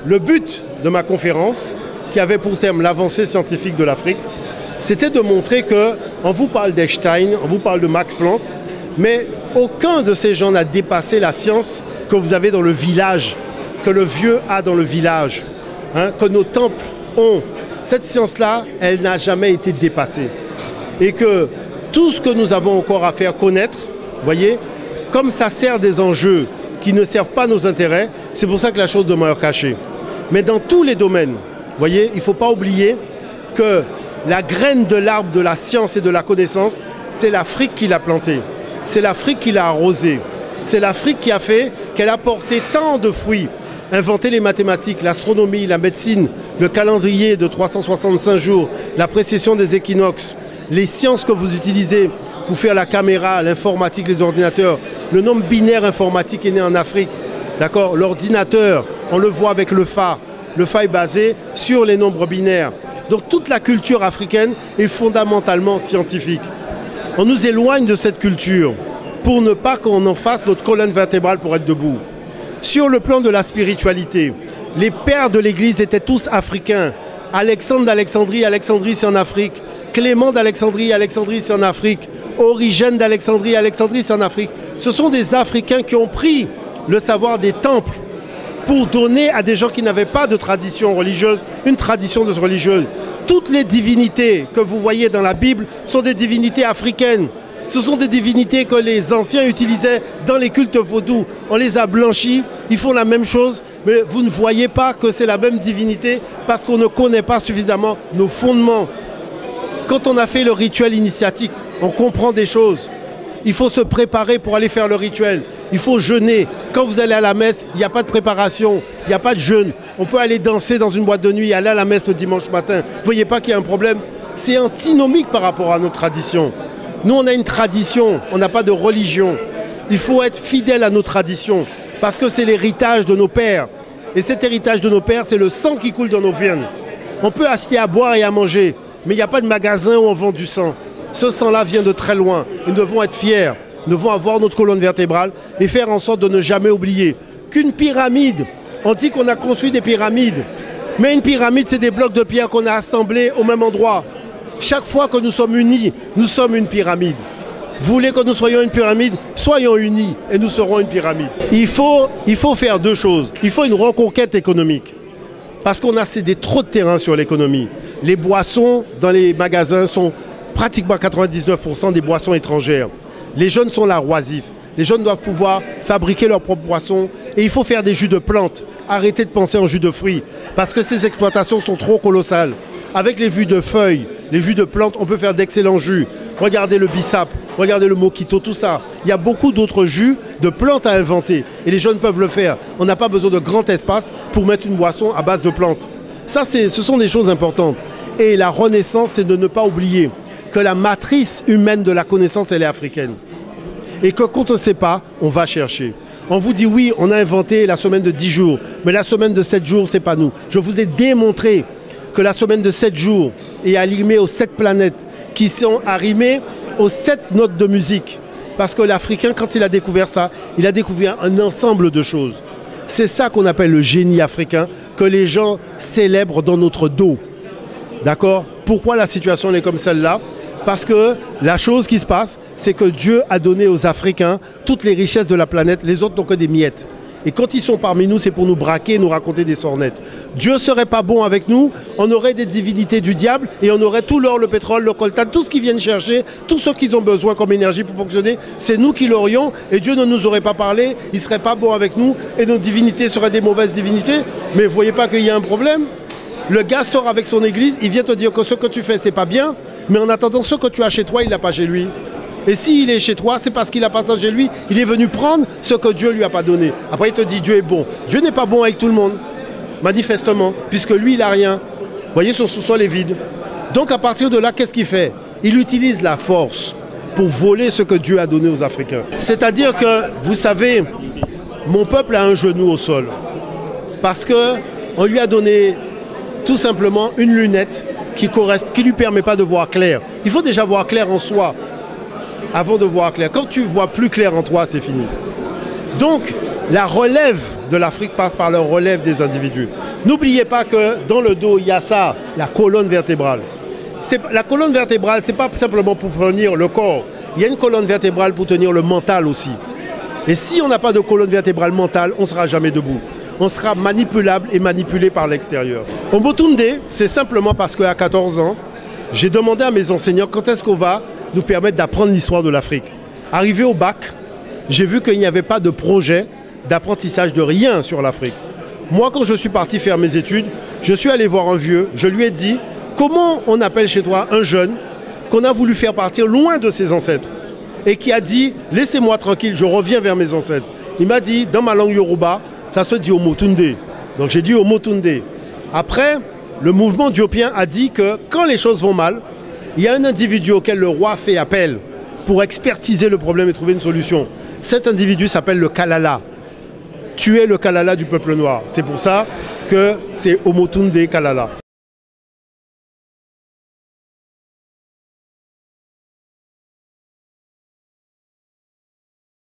le but de ma conférence, qui avait pour thème l'avancée scientifique de l'Afrique, c'était de montrer qu'on vous parle d'Einstein, on vous parle de Max Planck, mais aucun de ces gens n'a dépassé la science que vous avez dans le village, que le vieux a dans le village, hein, que nos temples ont. Cette science-là, elle n'a jamais été dépassée. Et que tout ce que nous avons encore à faire connaître, voyez, comme ça sert des enjeux qui ne servent pas nos intérêts, c'est pour ça que la chose demeure cachée. Mais dans tous les domaines, voyez, il ne faut pas oublier que la graine de l'arbre de la science et de la connaissance, c'est l'Afrique qui l'a plantée. C'est l'Afrique qui l'a arrosée. C'est l'Afrique qui a fait qu'elle a porté tant de fruits. Inventer les mathématiques, l'astronomie, la médecine, le calendrier de 365 jours, la précession des équinoxes, les sciences que vous utilisez pour faire la caméra, l'informatique, les ordinateurs. Le nombre binaire informatique est né en Afrique. D'accord ? L'ordinateur, on le voit avec le Fa. Le Fa est basé sur les nombres binaires. Donc toute la culture africaine est fondamentalement scientifique. On nous éloigne de cette culture pour ne pas qu'on en fasse notre colonne vertébrale pour être debout. Sur le plan de la spiritualité, les pères de l'Église étaient tous africains. Alexandre d'Alexandrie, Alexandrie c'est en Afrique. Clément d'Alexandrie, Alexandrie c'est en Afrique. Origène d'Alexandrie, Alexandrie c'est en Afrique. Ce sont des Africains qui ont pris le savoir des temples pour donner à des gens qui n'avaient pas de tradition religieuse, une tradition religieuse. Toutes les divinités que vous voyez dans la Bible sont des divinités africaines. Ce sont des divinités que les anciens utilisaient dans les cultes vaudous. On les a blanchis, ils font la même chose, mais vous ne voyez pas que c'est la même divinité parce qu'on ne connaît pas suffisamment nos fondements. Quand on a fait le rituel initiatique, on comprend des choses. Il faut se préparer pour aller faire le rituel. Il faut jeûner. Quand vous allez à la messe, il n'y a pas de préparation, il n'y a pas de jeûne. On peut aller danser dans une boîte de nuit, aller à la messe le dimanche matin. Vous ne voyez pas qu'il y a un problème? C'est antinomique par rapport à notre tradition. Nous, on a une tradition, on n'a pas de religion. Il faut être fidèle à nos traditions parce que c'est l'héritage de nos pères. Et cet héritage de nos pères, c'est le sang qui coule dans nos veines. On peut acheter à boire et à manger, mais il n'y a pas de magasin où on vend du sang. Ce sang-là vient de très loin. Nous devons être fiers. Nous devons avoir notre colonne vertébrale et faire en sorte de ne jamais oublier qu'une pyramide, on dit qu'on a construit des pyramides, mais une pyramide, c'est des blocs de pierre qu'on a assemblés au même endroit. Chaque fois que nous sommes unis, nous sommes une pyramide. Vous voulez que nous soyons une pyramide? Soyons unis et nous serons une pyramide. Il faut faire deux choses. Il faut une reconquête économique. Parce qu'on a cédé trop de terrain sur l'économie. Les boissons dans les magasins sont pratiquement 99% des boissons étrangères. Les jeunes sont là oisifs. Les jeunes doivent pouvoir fabriquer leurs propres boissons. Et il faut faire des jus de plantes. Arrêtez de penser en jus de fruits. Parce que ces exploitations sont trop colossales. Avec les jus de feuilles, les jus de plantes, on peut faire d'excellents jus. Regardez le bissap, regardez le mojito, tout ça. Il y a beaucoup d'autres jus de plantes à inventer. Et les jeunes peuvent le faire. On n'a pas besoin de grand espace pour mettre une boisson à base de plantes. Ça, ce sont des choses importantes. Et la renaissance, c'est de ne pas oublier que la matrice humaine de la connaissance, elle est africaine. Et que quand on ne sait pas, on va chercher. On vous dit oui, on a inventé la semaine de 10 jours, mais la semaine de 7 jours, c'est pas nous. Je vous ai démontré que la semaine de 7 jours est arrimée aux 7 planètes, qui sont arrimées aux 7 notes de musique. Parce que l'Africain, quand il a découvert ça, il a découvert un ensemble de choses. C'est ça qu'on appelle le génie africain, que les gens célèbrent dans notre dos. D'accord? Pourquoi la situation est comme celle-là? Parce que la chose qui se passe, c'est que Dieu a donné aux Africains toutes les richesses de la planète, les autres n'ont que des miettes. Et quand ils sont parmi nous, c'est pour nous braquer et nous raconter des sornettes. Dieu ne serait pas bon avec nous, on aurait des divinités du diable et on aurait tout l'or, le pétrole, le coltan, tout ce qu'ils viennent chercher, tout ce qu'ils ont besoin comme énergie pour fonctionner, c'est nous qui l'aurions et Dieu ne nous aurait pas parlé, il ne serait pas bon avec nous et nos divinités seraient des mauvaises divinités. Mais vous ne voyez pas qu'il y a un problème? Le gars sort avec son église, il vient te dire que ce que tu fais, c'est pas bien, mais en attendant, ce que tu as chez toi, il ne l'a pas chez lui. Et s'il est chez toi, c'est parce qu'il n'a pas ça chez lui. Il est venu prendre ce que Dieu ne lui a pas donné. Après, il te dit Dieu est bon. Dieu n'est pas bon avec tout le monde, manifestement, puisque lui, il n'a rien. Vous voyez, son sous-sol est vide. Donc, à partir de là, qu'est-ce qu'il fait? Il utilise la force pour voler ce que Dieu a donné aux Africains. C'est-à-dire que, vous savez, mon peuple a un genou au sol. Parce qu'on lui a donné tout simplement une lunette qui ne lui permet pas de voir clair. Il faut déjà voir clair en soi avant de voir clair. Quand tu vois plus clair en toi, c'est fini. Donc, la relève de l'Afrique passe par le relève des individus. N'oubliez pas que dans le dos, il y a ça, la colonne vertébrale. La colonne vertébrale, ce n'est pas simplement pour tenir le corps. Il y a une colonne vertébrale pour tenir le mental aussi. Et si on n'a pas de colonne vertébrale mentale, on ne sera jamais debout. On sera manipulable et manipulé par l'extérieur. Omotunde, c'est simplement parce qu'à 14 ans, j'ai demandé à mes enseignants quand est-ce qu'on va nous permettre d'apprendre l'histoire de l'Afrique. Arrivé au bac, j'ai vu qu'il n'y avait pas de projet d'apprentissage de rien sur l'Afrique. Moi, quand je suis parti faire mes études, je suis allé voir un vieux, je lui ai dit « Comment on appelle chez toi un jeune qu'on a voulu faire partir loin de ses ancêtres et qui a dit « Laissez-moi tranquille, je reviens vers mes ancêtres ». Il m'a dit, dans ma langue Yoruba, ça se dit Omotunde. Donc j'ai dit Omotunde. Après, le mouvement diopien a dit que quand les choses vont mal, il y a un individu auquel le roi fait appel pour expertiser le problème et trouver une solution. Cet individu s'appelle le Kalala. Tu es le Kalala du peuple noir. C'est pour ça que c'est Omotunde Kalala.